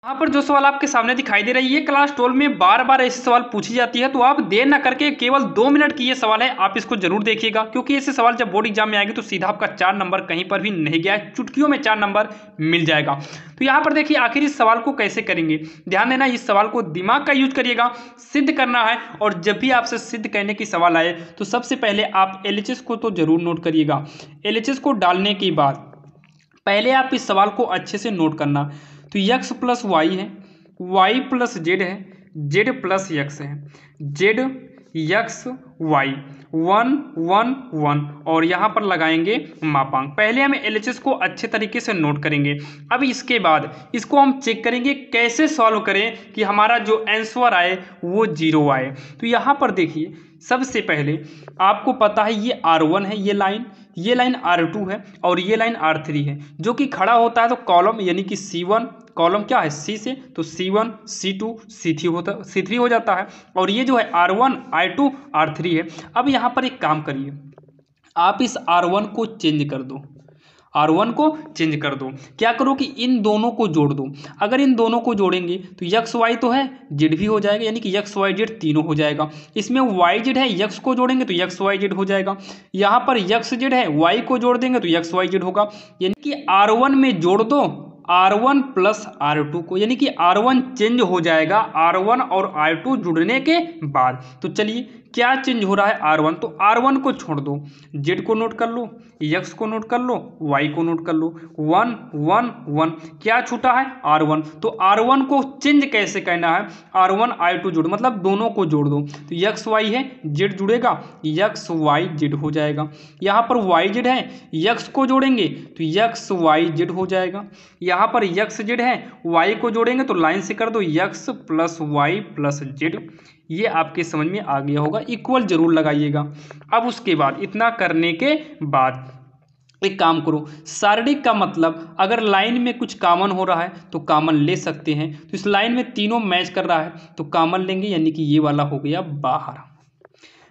यहाँ पर जो सवाल आपके सामने दिखाई दे रही है क्लास 12 में बार बार ऐसे सवाल पूछी जाती है, तो आप देर ना करके केवल 2 मिनट की ये सवाल है, आप इसको जरूर देखिएगा क्योंकि ऐसे सवाल जब बोर्ड एग्जाम में आएंगे तो सीधा आपका 4 नंबर कहीं पर भी नहीं गया है, चुटकियों में 4 नंबर मिल जाएगा। तो यहाँ पर देखिए आखिर इस सवाल को कैसे करेंगे, ध्यान देना, इस सवाल को दिमाग का यूज करिएगा, सिद्ध करना है। और जब भी आपसे सिद्ध करने की सवाल आए तो सबसे पहले आप LHS को तो जरूर नोट करिएगा। LHS को डालने के बाद पहले आप इस सवाल को अच्छे से नोट करना। तो x प्लस वाई है, y प्लस जेड है, z प्लस x है, z x y 1 1 1 और यहाँ पर लगाएंगे मापांक। पहले हम LHS को अच्छे तरीके से नोट करेंगे। अब इसके बाद इसको हम चेक करेंगे कैसे सॉल्व करें कि हमारा जो आंसर आए वो 0 आए। तो यहाँ पर देखिए सबसे पहले आपको पता है ये R1 है, ये लाइन R2 है और ये लाइन R3 है, जो कि खड़ा होता है तो कॉलम यानी कि C1, कॉलम क्या है C से, तो C1 C2 C3 हो जाता है और ये जो है R1 I2 R3 है। अब यहाँ पर एक काम करिए, आप इस R1 को चेंज कर दो, R1 को चेंज कर दो। क्या करो कि इन दोनों को जोड़ दो। अगर इन दोनों को जोड़ेंगे तो x y तो है, z भी हो जाएगा, यानी कि x y z तीनों हो जाएगा। इसमें y z है, x को जोड़ेंगे तो x y z हो जाएगा। यहाँ पर x z है, y को जोड़ देंगे तो x y z होगा, यानी कि R1 में जोड़ दो R1 प्लस R2 को, यानी कि R1 चेंज हो जाएगा R1 और R2 जुड़ने के बाद। तो चलिए क्या चेंज हो रहा है R1, तो R1 को छोड़ दो, Z को नोट कर लो, X को नोट कर लो, Y को नोट कर लो, 1 1 1 क्या छूटा है R1। तो R1 को चेंज कैसे करना है, R1 I2 जोड़, मतलब दोनों को जोड़ दो। तो X Y है, Z जुड़ेगा, X Y Z हो जाएगा। यहाँ पर Y Z है, X को जोड़ेंगे तो X Y Z हो जाएगा। यहाँ पर X Z है, Y को जोड़ेंगे तो लाइन से कर दो X plus Y plus Z। ये आपके समझ में आ गया होगा, इक्वल जरूर लगाइएगा। अब उसके बाद इतना करने के बाद एक काम करो, सारणिक का मतलब अगर लाइन में कुछ कॉमन हो रहा है तो कॉमन ले सकते हैं। तो इस लाइन में तीनों मैच कर रहा है तो कॉमन लेंगे, यानी कि ये वाला हो गया बाहर।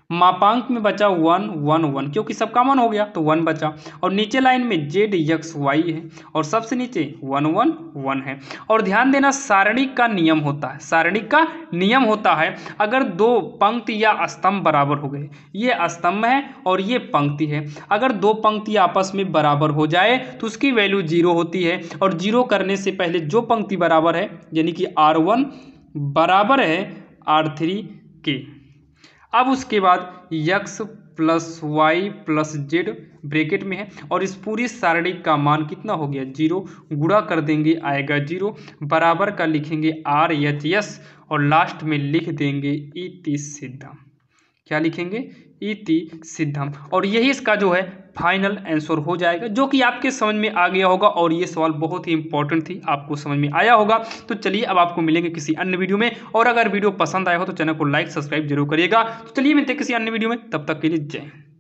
मापांक में बचा 1 1 1 क्योंकि सब कॉमन हो गया तो 1 बचा। और नीचे लाइन में Z X Y है और सबसे नीचे 1 1 1 है। और ध्यान देना सारणिक का नियम होता है, सारणिक का नियम होता है अगर दो पंक्ति या स्तंभ बराबर हो गए, ये स्तंभ है और ये पंक्ति है, अगर दो पंक्ति आपस में बराबर हो जाए तो उसकी वैल्यू 0 होती है। और 0 करने से पहले जो पंक्ति बराबर है, यानी कि R1 बराबर है R3 के। अब उसके बाद x plus Y plus Z bracket में है और इस पूरी सारणी का मान कितना हो गया 0, गुणा कर देंगे आएगा 0, बराबर का लिखेंगे RHS और लास्ट में लिख देंगे इति सिद्धम। क्या लिखेंगे, इति सिद्धम। और यही इसका जो है फाइनल आंसर हो जाएगा, जो कि आपके समझ में आ गया होगा और ये सवाल बहुत ही इंपॉर्टेंट थी, आपको समझ में आया होगा। तो चलिए अब आपको मिलेंगे किसी अन्य वीडियो में, और अगर वीडियो पसंद आया हो तो चैनल को लाइक सब्सक्राइब जरूर करिएगा। तो चलिए मिलते हैं किसी अन्य वीडियो में, तब तक के लिए जय हिंद।